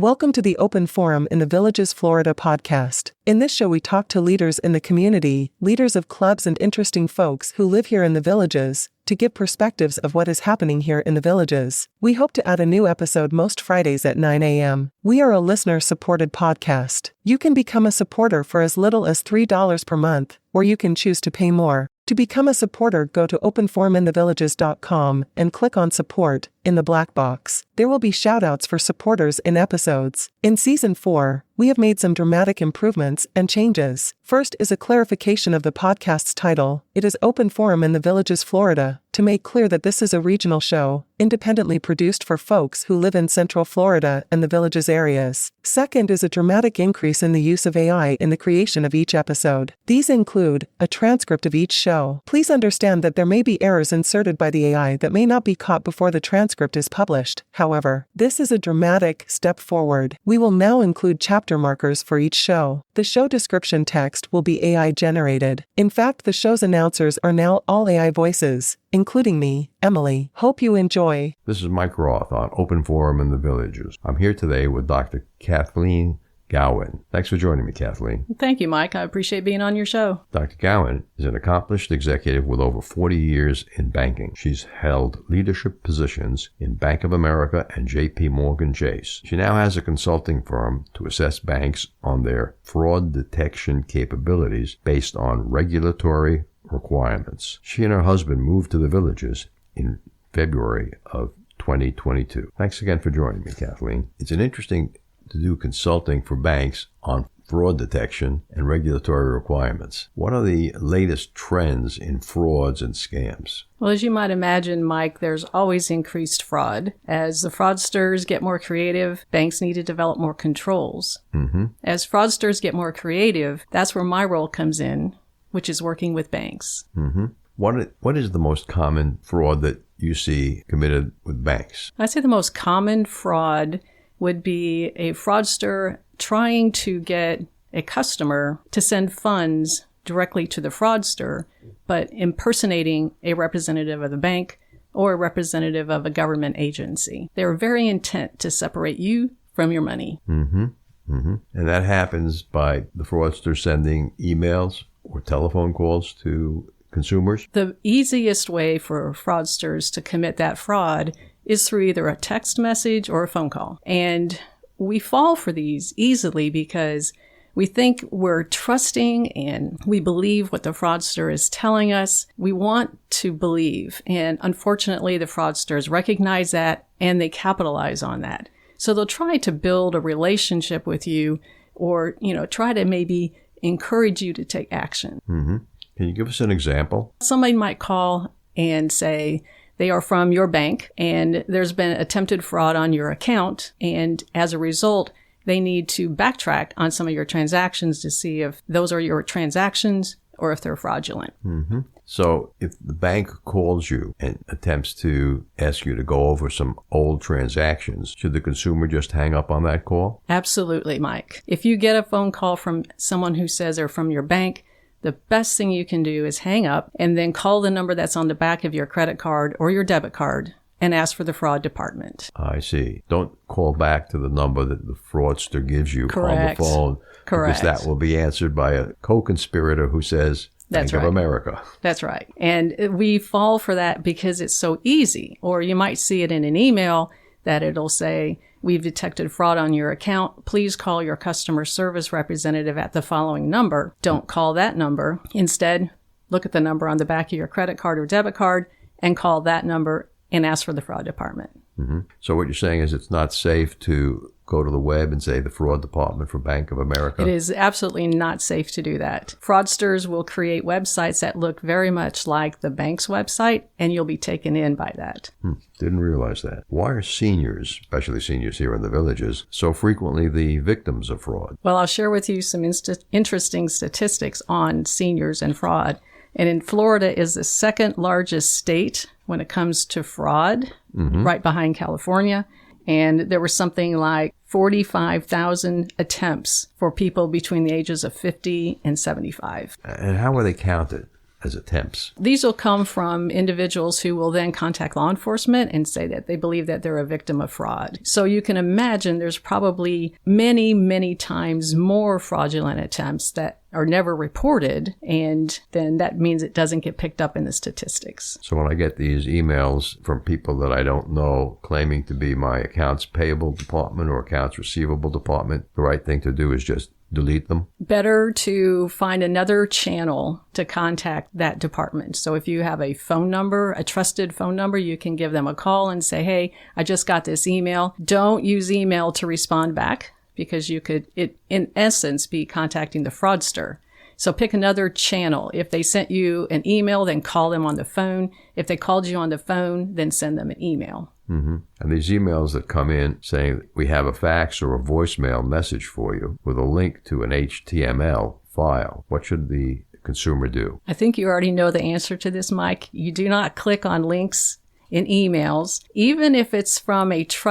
Welcome to the Open Forum in the Villages, Florida podcast. In this show, we talk to leaders in the community, leaders of clubs, and interesting folks who live here in the villages, to give perspectives of what is happening here in the villages. We hope to add a new episode most Fridays at 9 a.m. We are a listener-supported podcast. You can become a supporter for as little as $3 per month, or you can choose to pay more. To become a supporter, go to openforuminthevillages.com and click on Support in the black box. There will be shoutouts for supporters in episodes. In Season 4, we have made some dramatic improvements and changes. First is a clarification of the podcast's title. It is Open Forum in the Villages, Florida, to make clear that this is a regional show, independently produced for folks who live in Central Florida and the Villages areas. Second is a dramatic increase in the use of AI in the creation of each episode. These include a transcript of each show. Please understand that there may be errors inserted by the AI that may not be caught before the transcript is published. However, this is a dramatic step forward. We will now include chapter markers for each show. The show description text will be AI generated. In fact, the show's announcers are now all AI voices, including me, Emily. Hope you enjoy. This is Mike Roth on Open Forum in the Villages. I'm here today with Dr. Kathleen Gowin. Thanks for joining me, Kathleen. Thank you, Mike. I appreciate being on your show. Dr. Gowin is an accomplished executive with over 40 years in banking. She's held leadership positions in Bank of America and J.P. Morgan Chase. She now has a consulting firm to assess banks on their fraud detection capabilities based on regulatory requirements. She and her husband moved to the Villages in February of 2022. Thanks again for joining me, Kathleen. It's an interesting to do consulting for banks on fraud detection and regulatory requirements. What are the latest trends in frauds and scams? Well, as you might imagine, Mike, there's always increased fraud. As the fraudsters get more creative, banks need to develop more controls. As fraudsters get more creative, that's where my role comes in, which is working with banks. What is the most common fraud that you see committed with banks? I'd say the most common fraud would be a fraudster trying to get a customer to send funds directly to the fraudster, but impersonating a representative of the bank or a representative of a government agency. They're very intent to separate you from your money. And that happens by the fraudster sending emails or telephone calls to consumers? The easiest way for fraudsters to commit that fraud is through either a text message or a phone call. And we fall for these easily because we think we're trusting and we believe what the fraudster is telling us. We want to believe. And unfortunately, the fraudsters recognize that and they capitalize on that. So they'll try to build a relationship with you or, try to maybe encourage you to take action. Can you give us an example? Somebody might call and say, they are from your bank and there's been attempted fraud on your account. And as a result, they need to backtrack on some of your transactions to see if those are your transactions or if they're fraudulent. So if the bank calls you and attempts to ask you to go over some old transactions, should the consumer just hang up on that call? Absolutely, Mike. If you get a phone call from someone who says they're from your bank, the best thing you can do is hang up and then call the number that's on the back of your credit card or your debit card and ask for the fraud department. I see. Don't call back to the number that the fraudster gives you Correct. on the phone. Correct. Because that will be answered by a co-conspirator who says, That's Bank right. of America. That's right. And we fall for that because it's so easy. Or you might see it in an email that it'll say, we've detected fraud on your account. Please call your customer service representative at the following number. Don't call that number. Instead, look at the number on the back of your credit card or debit card and call that number and ask for the fraud department. So what you're saying is it's not safe to go to the web and say the fraud department for Bank of America? It is absolutely not safe to do that. Fraudsters will create websites that look very much like the bank's website, and you'll be taken in by that. Didn't realize that. Why are seniors, especially seniors here in the villages, so frequently the victims of fraud? Well, I'll share with you some interesting statistics on seniors and fraud. And in Florida is the second largest state when it comes to fraud, right behind California. And there were something like 45,000 attempts for people between the ages of 50 and 75. And how were they counted? as attempts? These will come from individuals who will then contact law enforcement and say that they believe that they're a victim of fraud. So you can imagine there's probably many, many times more fraudulent attempts that are never reported, and then that means it doesn't get picked up in the statistics. So when I get these emails from people that I don't know claiming to be my accounts payable department or accounts receivable department, the right thing to do is just delete them? Better to find another channel to contact that department. So if you have a phone number, a trusted phone number, you can give them a call and say, hey, I just got this email. Don't use email to respond back, because you could, in essence, be contacting the fraudster. So pick another channel. If they sent you an email, then call them on the phone. If they called you on the phone, then send them an email. Mm-hmm. And these emails that come in saying we have a fax or a voicemail message for you with a link to an HTML file, what should the consumer do? I think you already know the answer to this, Mike. You do not click on links in emails, even if it's from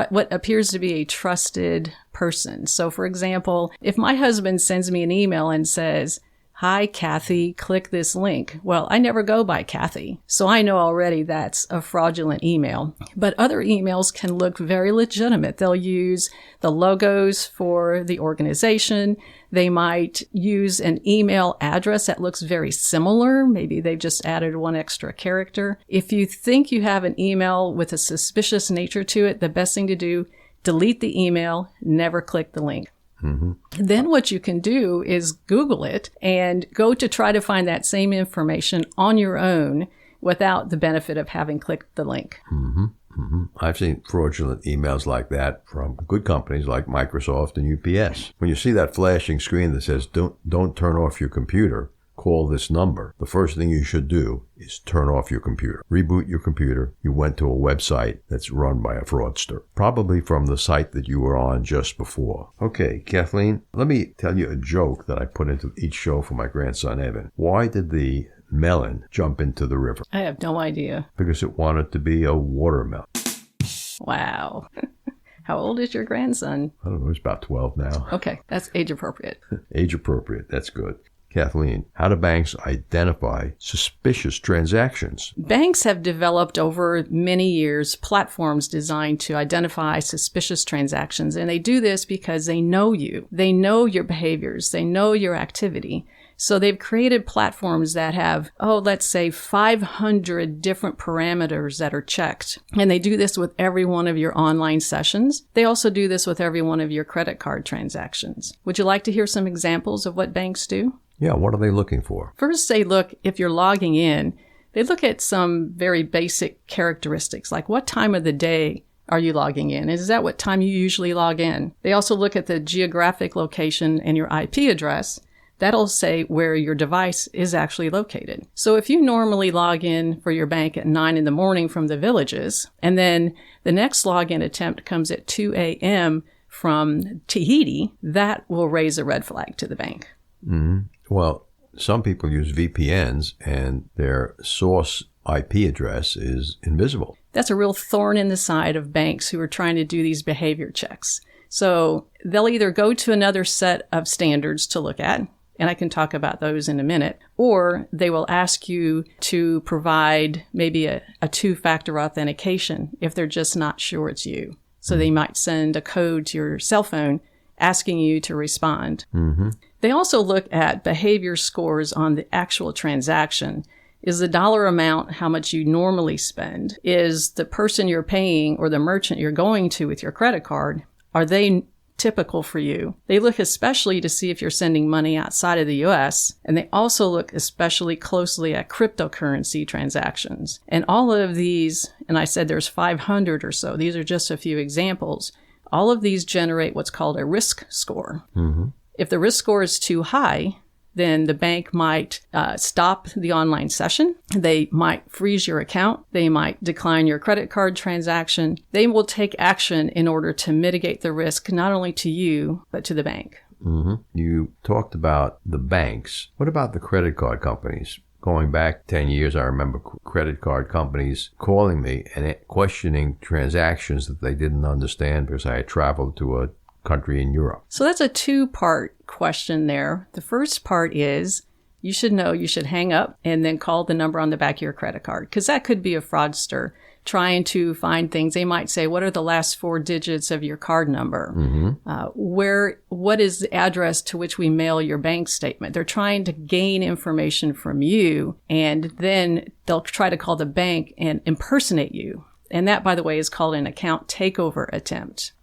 what appears to be a trusted person. So, for example, if my husband sends me an email and says, hi, Kathy, click this link. Well, I never go by Kathy, so I know already that's a fraudulent email. But other emails can look very legitimate. They'll use the logos for the organization. They might use an email address that looks very similar. Maybe they've just added one extra character. If you think you have an email with a suspicious nature to it, the best thing to do, delete the email, never click the link. Mm-hmm. Then what you can do is Google it and go to try to find that same information on your own without the benefit of having clicked the link. Mm-hmm. Mm-hmm. I've seen fraudulent emails like that from good companies like Microsoft and UPS. When you see that flashing screen that says, don't turn off your computer, call this number, the first thing you should do is turn off your computer. Reboot your computer. You went to a website that's run by a fraudster, probably from the site that you were on just before. Okay, Kathleen, let me tell you a joke that I put into each show for my grandson, Evan. Why did the melon jump into the river? I have no idea. Because it wanted to be a watermelon. Wow. How old is your grandson? I don't know, he's about 12 now. Okay, that's age appropriate. Age appropriate, that's good. Kathleen, how do banks identify suspicious transactions? Banks have developed over many years platforms designed to identify suspicious transactions, and they do this because they know you. They know your behaviors. They know your activity. So they've created platforms that have, let's say 500 different parameters that are checked. And they do this with every one of your online sessions. They also do this with every one of your credit card transactions. Would you like to hear some examples of what banks do? Yeah, what are they looking for? First, they look, if you're logging in, they look at some very basic characteristics, like what time of the day are you logging in? Is that what time you usually log in? They also look at the geographic location and your IP address. That'll say where your device is actually located. So if you normally log in for your bank at 9 in the morning from the Villages, and then the next login attempt comes at 2 a.m. from Tahiti, that will raise a red flag to the bank. Mm-hmm. Well, some people use VPNs and their source IP address is invisible. That's a real thorn in the side of banks who are trying to do these behavior checks. So they'll either go to another set of standards to look at, and I can talk about those in a minute, or they will ask you to provide maybe a two-factor authentication if they're just not sure it's you. So they might send a code to your cell phone asking you to respond. Mm-hmm. They also look at behavior scores on the actual transaction. Is the dollar amount how much you normally spend? Is the person you're paying or the merchant you're going to with your credit card, are they typical for you? They look especially to see if you're sending money outside of the U.S., and they also look especially closely at cryptocurrency transactions. And all of these, and I said there's 500 or so, these are just a few examples, all of these generate what's called a risk score. Mm-hmm. If the risk score is too high, then the bank might stop the online session. They might freeze your account. They might decline your credit card transaction. They will take action in order to mitigate the risk, not only to you, but to the bank. Mm-hmm. You talked about the banks. What about the credit card companies? Going back 10 years, I remember credit card companies calling me and questioning transactions that they didn't understand because I had traveled to a country in Europe. So that's a two-part question there. The first part is, you should know you should hang up and then call the number on the back of your credit card, because that could be a fraudster trying to find things. They might say, what are the last 4 digits of your card number? What is the address to which we mail your bank statement? They're trying to gain information from you, and then they'll try to call the bank and impersonate you. And that, by the way, is called an account takeover attempt.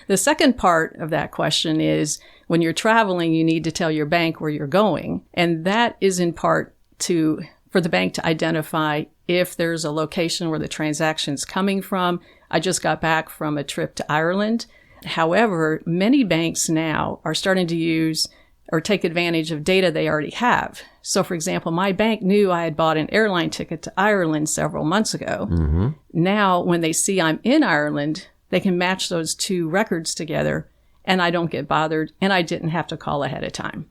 The second part of that question is, when you're traveling, you need to tell your bank where you're going. And that is in part for the bank to identify if there's a location where the transaction's coming from. I just got back from a trip to Ireland. However, many banks now are starting to use or take advantage of data they already have. So, for example, my bank knew I had bought an airline ticket to Ireland several months ago. Now, when they see I'm in Ireland, they can match those 2 records together, and I don't get bothered, and I didn't have to call ahead of time.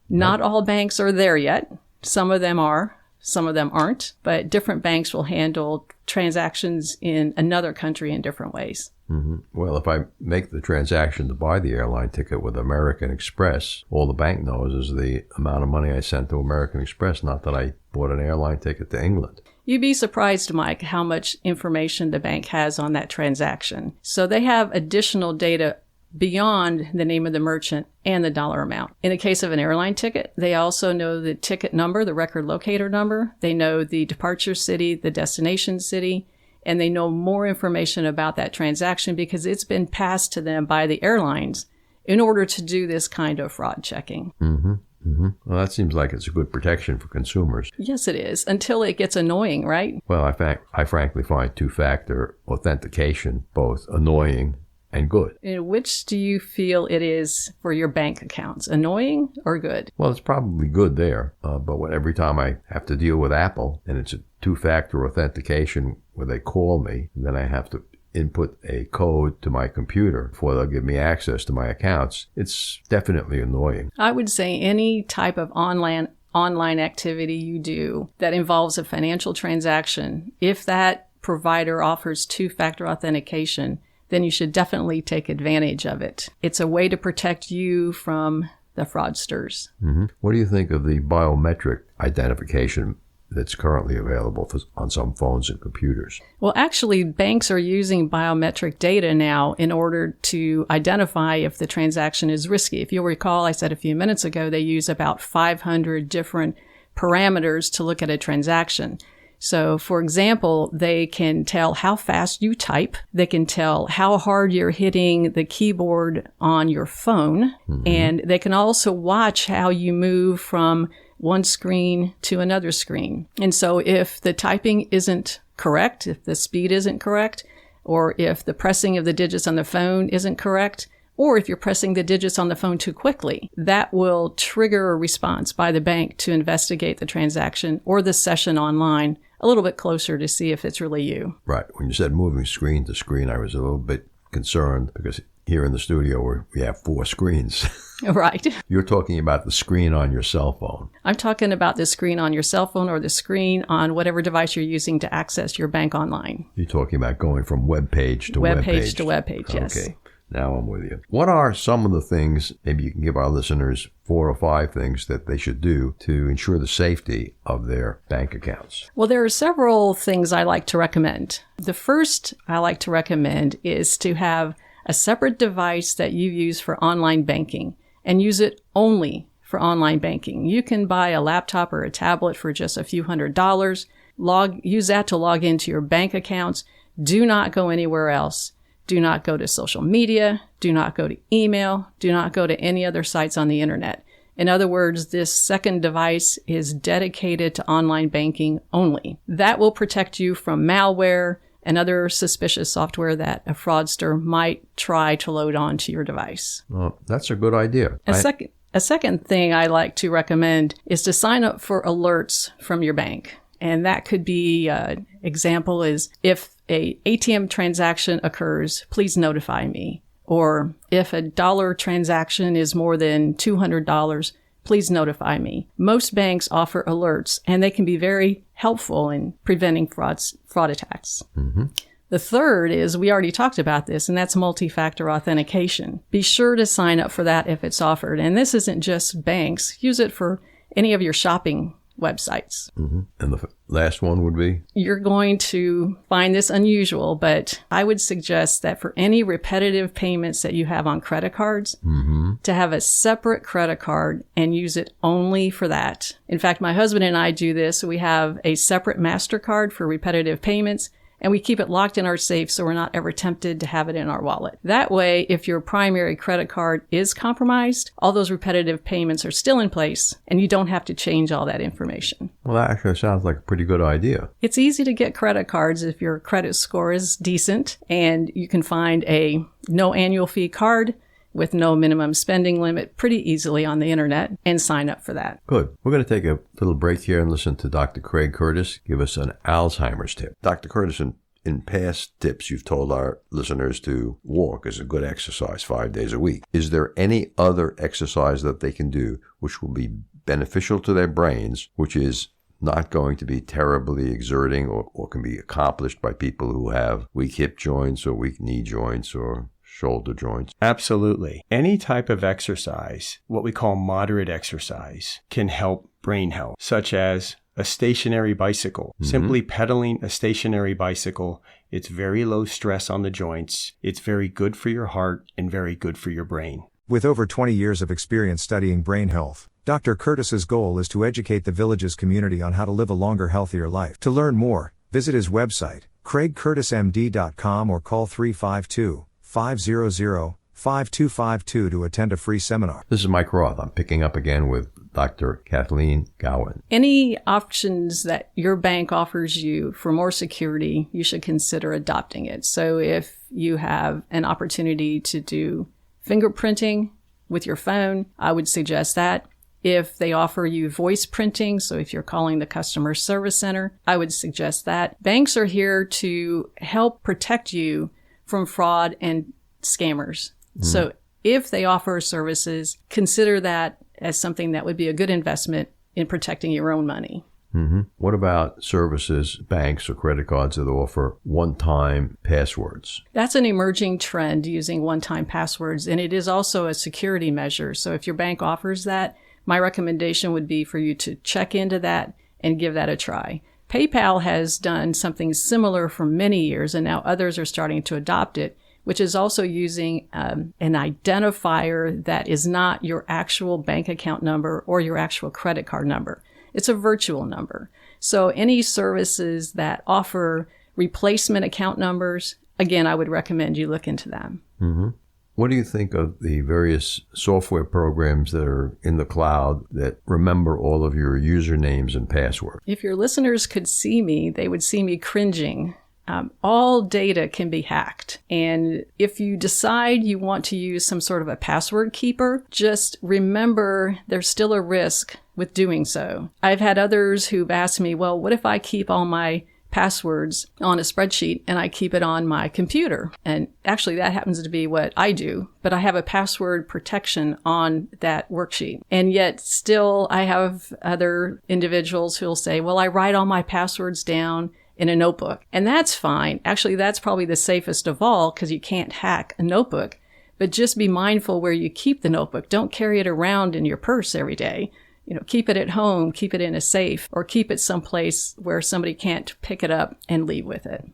Not all banks are there yet. Some of them are, some of them aren't, but different banks will handle transactions in another country in different ways. Well, if I make the transaction to buy the airline ticket with American Express, all the bank knows is the amount of money I sent to American Express, not that I bought an airline ticket to England. You'd be surprised, Mike, how much information the bank has on that transaction. So they have additional data beyond the name of the merchant and the dollar amount. In the case of an airline ticket, they also know the ticket number, the record locator number. They know the departure city, the destination city, and they know more information about that transaction because it's been passed to them by the airlines in order to do this kind of fraud checking. Well, that seems like it's a good protection for consumers. Yes, it is, until it gets annoying, right? Well, I frankly find 2-factor authentication both annoying and good. And which do you feel it is for your bank accounts? Annoying or good? Well, it's probably good there. But every time I have to deal with Apple and it's a 2-factor authentication where they call me, and then I have to input a code to my computer before they'll give me access to my accounts, it's definitely annoying. I would say any type of online activity you do that involves a financial transaction, if that provider offers 2-factor authentication, then you should definitely take advantage of it. It's a way to protect you from the fraudsters. What do you think of the biometric identification that's currently available on some phones and computers? Well, actually, banks are using biometric data now in order to identify if the transaction is risky. If you'll recall, I said a few minutes ago, they use about 500 different parameters to look at a transaction. So, for example, they can tell how fast you type. They can tell how hard you're hitting the keyboard on your phone. And they can also watch how you move from one screen to another screen. And so if the typing isn't correct, if the speed isn't correct, or if the pressing of the digits on the phone isn't correct, or if you're pressing the digits on the phone too quickly, that will trigger a response by the bank to investigate the transaction or the session online a little bit closer to see if it's really you. Right. When you said moving screen to screen, I was a little bit concerned because here in the studio we have 4 screens. Right. You're talking about the screen on your cell phone. I'm talking about the screen on your cell phone or the screen on whatever device you're using to access your bank online. You're talking about going from web page to web web page. page. To web page, yes. Okay. Now I'm with you. What are some of the things, maybe you can give our listeners 4 or 5 things that they should do to ensure the safety of their bank accounts? Well, there are several things I like to recommend. The first I like to recommend is to have a separate device that you use for online banking and use it only for online banking. You can buy a laptop or a tablet for just a few $100s. Use that to log into your bank accounts. Do not go anywhere else. Do not go to social media. Do not go to email. Do not go to any other sites on the internet. In other words, this second device is dedicated to online banking only. That will protect you from malware and other suspicious software that a fraudster might try to load onto your device. Well, that's a good idea. A second thing I like to recommend is to sign up for alerts from your bank. And that could be, example is, if a ATM transaction occurs, please notify me. Or if a dollar transaction is more than $200, please notify me. Most banks offer alerts, and they can be very helpful in preventing fraud attacks. The third is, we already talked about this, and that's multi-factor authentication. Be sure to sign up for that if it's offered. And this isn't just banks. Use it for any of your shopping websites. Mm-hmm. And the last one would be? You're going to find this unusual, but I would suggest that for any repetitive payments that you have on credit cards, to have a separate credit card and use it only for that. In fact, my husband and I do this. We have a separate MasterCard for repetitive payments, and we keep it locked in our safe so we're not ever tempted to have it in our wallet. That way, if your primary credit card is compromised, all those repetitive payments are still in place, and you don't have to change all that information. Well, that actually sounds like a pretty good idea. It's easy to get credit cards if your credit score is decent, and you can find a no annual fee card with no minimum spending limit pretty easily on the internet and sign up for that. Good. We're going to take a little break here and listen to Dr. Craig Curtis give us an Alzheimer's tip. Dr. Curtis, in past tips, you've told our listeners to walk is a good exercise 5 days a week. Is there any other exercise that they can do which will be beneficial to their brains, which is not going to be terribly exerting or can be accomplished by people who have weak hip joints or weak knee joints or shoulder joints? Absolutely. Any type of exercise, what we call moderate exercise, can help brain health, such as a stationary bicycle. Simply pedaling a stationary bicycle, it's very low stress on the joints. It's very good for your heart and very good for your brain. With over 20 years of experience studying brain health, Dr. Curtis's goal is to educate the Villages community on how to live a longer, healthier life. To learn more, visit his website, craigcurtismd.com, or call 352-500-5252 to attend a free seminar. This is Mike Roth. I'm picking up again with Dr. Kathleen Gowin. Any options that your bank offers you for more security, you should consider adopting it. So if you have an opportunity to do fingerprinting with your phone, I would suggest that. If they offer you voice printing, so if you're calling the customer service center, I would suggest that. Banks are here to help protect you from fraud and scammers. So if they offer services, consider that as something that would be a good investment in protecting your own money. What about services, banks or credit cards that offer one-time passwords? That's an emerging trend, using one-time passwords, and it is also a security measure. So if your bank offers that, my recommendation would be for you to check into that and give that a try. PayPal has done something similar for many years, and now others are starting to adopt it, which is also using an identifier that is not your actual bank account number or your actual credit card number. It's a virtual number. So any services that offer replacement account numbers, again, I would recommend you look into them. What do you think of the various software programs that are in the cloud that remember all of your usernames and passwords? If your listeners could see me, they would see me cringing. All data can be hacked. And if you decide you want to use some sort of a password keeper, just remember there's still a risk with doing so. I've had others who've asked me, well, what if I keep all my passwords on a spreadsheet and I keep it on my computer? And actually that happens to be what I do, but I have a password protection on that worksheet. And yet still I have other individuals who'll say, well, I write all my passwords down in a notebook. And that's fine. Actually, that's probably the safest of all because you can't hack a notebook. But just be mindful where you keep the notebook. Don't carry it around in your purse every day. Keep it at home, keep it in a safe, or keep it someplace where somebody can't pick it up and leave with it.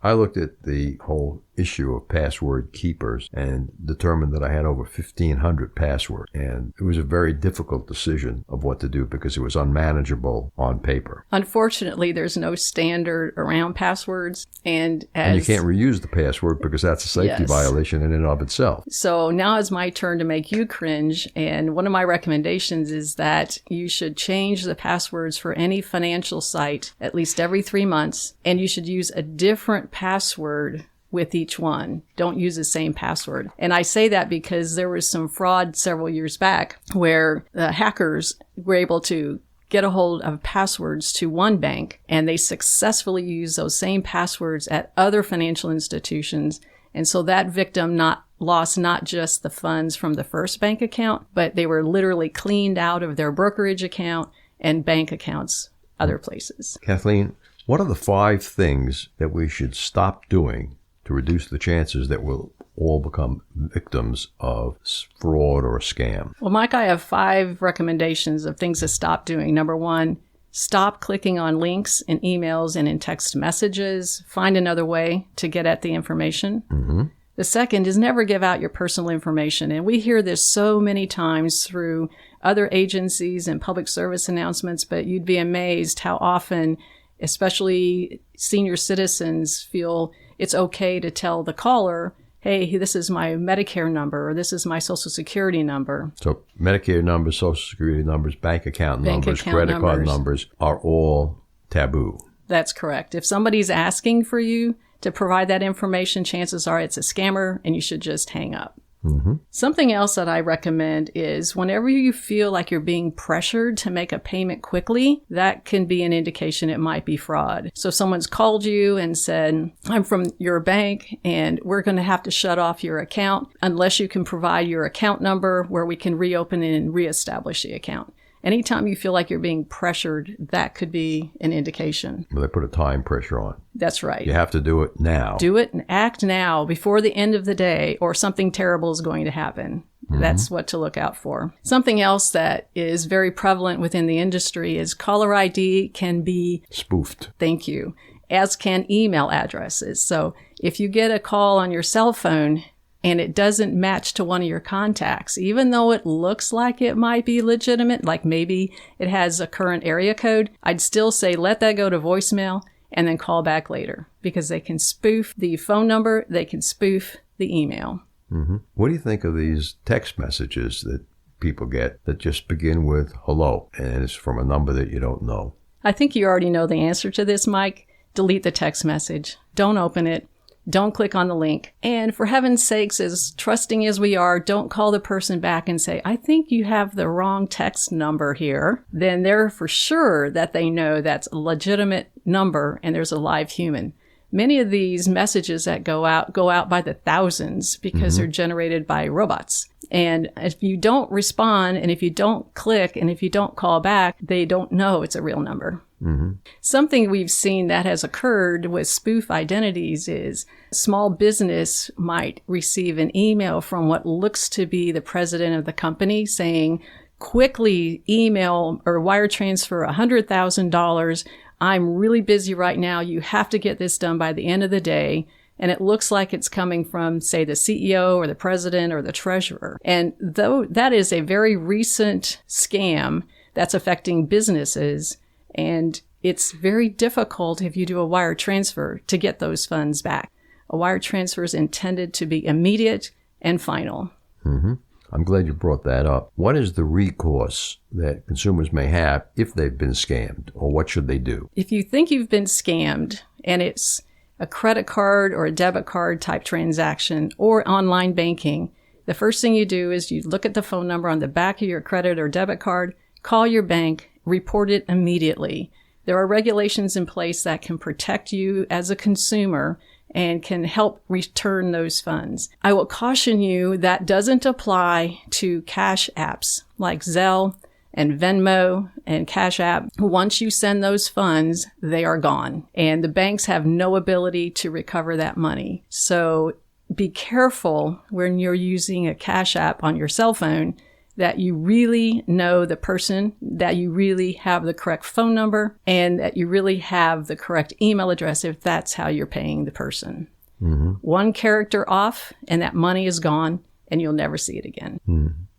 I looked at the whole issue of password keepers and determined that I had over 1,500 passwords. And it was a very difficult decision of what to do because it was unmanageable on paper. Unfortunately, there's no standard around passwords. And you can't reuse the password because that's a safety violation in and of itself. So now it's my turn to make you cringe. And one of my recommendations is that you should change the passwords for any financial site at least every 3 months. And you should use a different password with each one. Don't use the same password. And I say that because there was some fraud several years back where the hackers were able to get a hold of passwords to one bank, and they successfully used those same passwords at other financial institutions. And so that victim lost not just the funds from the first bank account, but they were literally cleaned out of their brokerage account and bank accounts other places. Kathleen, what are the 5 things that we should stop doing to reduce the chances that we'll all become victims of fraud or scam? Well, Mike, I have 5 recommendations of things to stop doing. Number 1, stop clicking on links in emails and in text messages. Find another way to get at the information. Mm-hmm. The second is never give out your personal information. And we hear this so many times through other agencies and public service announcements, but you'd be amazed how often, especially senior citizens, feel it's okay to tell the caller, hey, this is my Medicare number, or this is my Social Security number. So Medicare numbers, Social Security numbers, bank account numbers, credit numbers. card numbers are all taboo. That's correct. If somebody's asking for you to provide that information, chances are it's a scammer and you should just hang up. Mm-hmm. Something else that I recommend is whenever you feel like you're being pressured to make a payment quickly, that can be an indication it might be fraud. So if someone's called you and said, I'm from your bank and we're going to have to shut off your account unless you can provide your account number where we can reopen and reestablish the account. Anytime you feel like you're being pressured, that could be an indication. Well, they put a time pressure on. That's right. You have to do it now. Do it and act now before the end of the day or something terrible is going to happen. Mm-hmm. That's what to look out for. Something else that is very prevalent within the industry is caller ID can be spoofed. Thank you. As can email addresses. So if you get a call on your cell phone and it doesn't match to one of your contacts, even though it looks like it might be legitimate, like maybe it has a current area code, I'd still say let that go to voicemail and then call back later because they can spoof the phone number, they can spoof the email. Mm-hmm. What do you think of these text messages that people get that just begin with hello and it's from a number that you don't know? I think you already know the answer to this, Mike. Delete the text message. Don't open it. Don't click on the link. And for heaven's sakes, as trusting as we are, don't call the person back and say, I think you have the wrong text number here. Then they're for sure that they know that's a legitimate number and there's a live human. Many of these messages that go out by the thousands because they're generated by robots. And if you don't respond and if you don't click and if you don't call back, they don't know it's a real number. Mm-hmm. Something we've seen that has occurred with spoof identities is small business might receive an email from what looks to be the president of the company saying, quickly email or wire transfer $100,000. I'm really busy right now. You have to get this done by the end of the day. And it looks like it's coming from, say, the CEO or the president or the treasurer. And though that is a very recent scam that's affecting businesses, and it's very difficult if you do a wire transfer to get those funds back. A wire transfer is intended to be immediate and final. Mm-hmm. I'm glad you brought that up. What is the recourse that consumers may have if they've been scammed, or what should they do? If you think you've been scammed and it's a credit card or a debit card type transaction or online banking, the first thing you do is you look at the phone number on the back of your credit or debit card, call your bank, report it immediately. There are regulations in place that can protect you as a consumer and can help return those funds. I will caution you that doesn't apply to cash apps like Zelle and Venmo and Cash App. Once you send those funds, they are gone. And the banks have no ability to recover that money. So be careful when you're using a Cash App on your cell phone that you really know the person, that you really have the correct phone number, and that you really have the correct email address if that's how you're paying the person. Mm-hmm. One character off, and that money is gone, and you'll never see it again.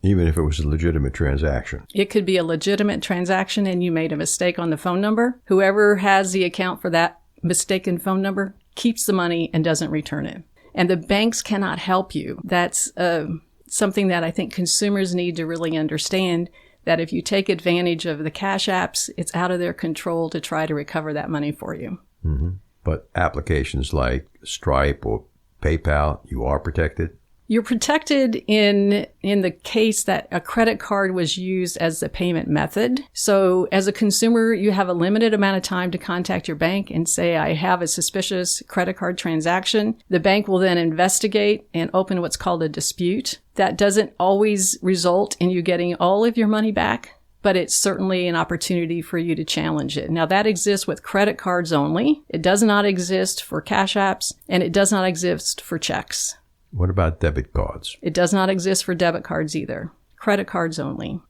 Even if it was a legitimate transaction. It could be a legitimate transaction, and you made a mistake on the phone number. Whoever has the account for that mistaken phone number keeps the money and doesn't return it. And the banks cannot help you. That's something that I think consumers need to really understand, that if you take advantage of the cash apps, it's out of their control to try to recover that money for you. Mm-hmm. But applications like Stripe or PayPal, you are protected? You're protected in the case that a credit card was used as the payment method. So as a consumer, you have a limited amount of time to contact your bank and say, I have a suspicious credit card transaction. The bank will then investigate and open what's called a dispute. That doesn't always result in you getting all of your money back, but it's certainly an opportunity for you to challenge it. Now, that exists with credit cards only. It does not exist for cash apps, and it does not exist for checks. What about debit cards? It does not exist for debit cards either. Credit cards only.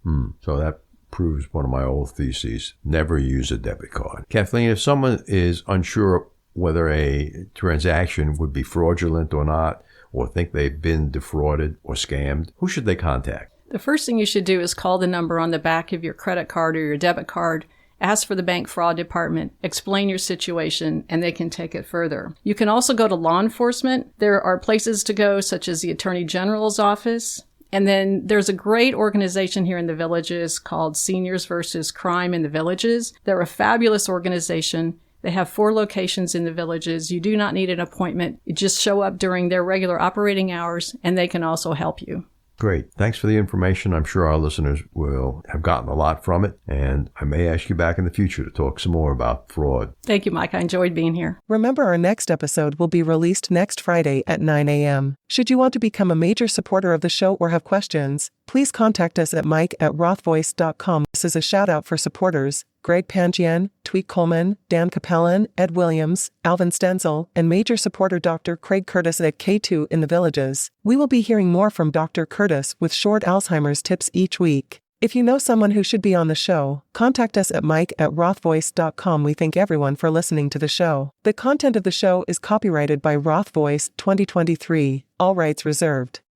So that proves one of my old theses. Never use a debit card. Kathleen, if someone is unsure whether a transaction would be fraudulent or not, or think they've been defrauded or scammed, who should they contact? The first thing you should do is call the number on the back of your credit card or your debit card, ask for the bank fraud department, explain your situation, and they can take it further. You can also go to law enforcement. There are places to go, such as the Attorney General's office. And then there's a great organization here in the Villages called Seniors versus Crime in the Villages. They're a fabulous organization. They have 4 locations in the Villages. You do not need an appointment. You just show up during their regular operating hours, and they can also help you. Great. Thanks for the information. I'm sure our listeners will have gotten a lot from it, and I may ask you back in the future to talk some more about fraud. Thank you, Mike. I enjoyed being here. Remember, our next episode will be released next Friday at 9 a.m. Should you want to become a major supporter of the show or have questions, please contact us at mike@rothvoice.com. This is a shout out for supporters Greg Pangian, Tweet Coleman, Dan Capellan, Ed Williams, Alvin Stenzel, and major supporter Dr. Craig Curtis at K2 in the Villages. We will be hearing more from Dr. Curtis with short Alzheimer's tips each week. If you know someone who should be on the show, contact us at mike@rothvoice.com. We thank everyone for listening to the show. The content of the show is copyrighted by Roth Voice 2023, all rights reserved.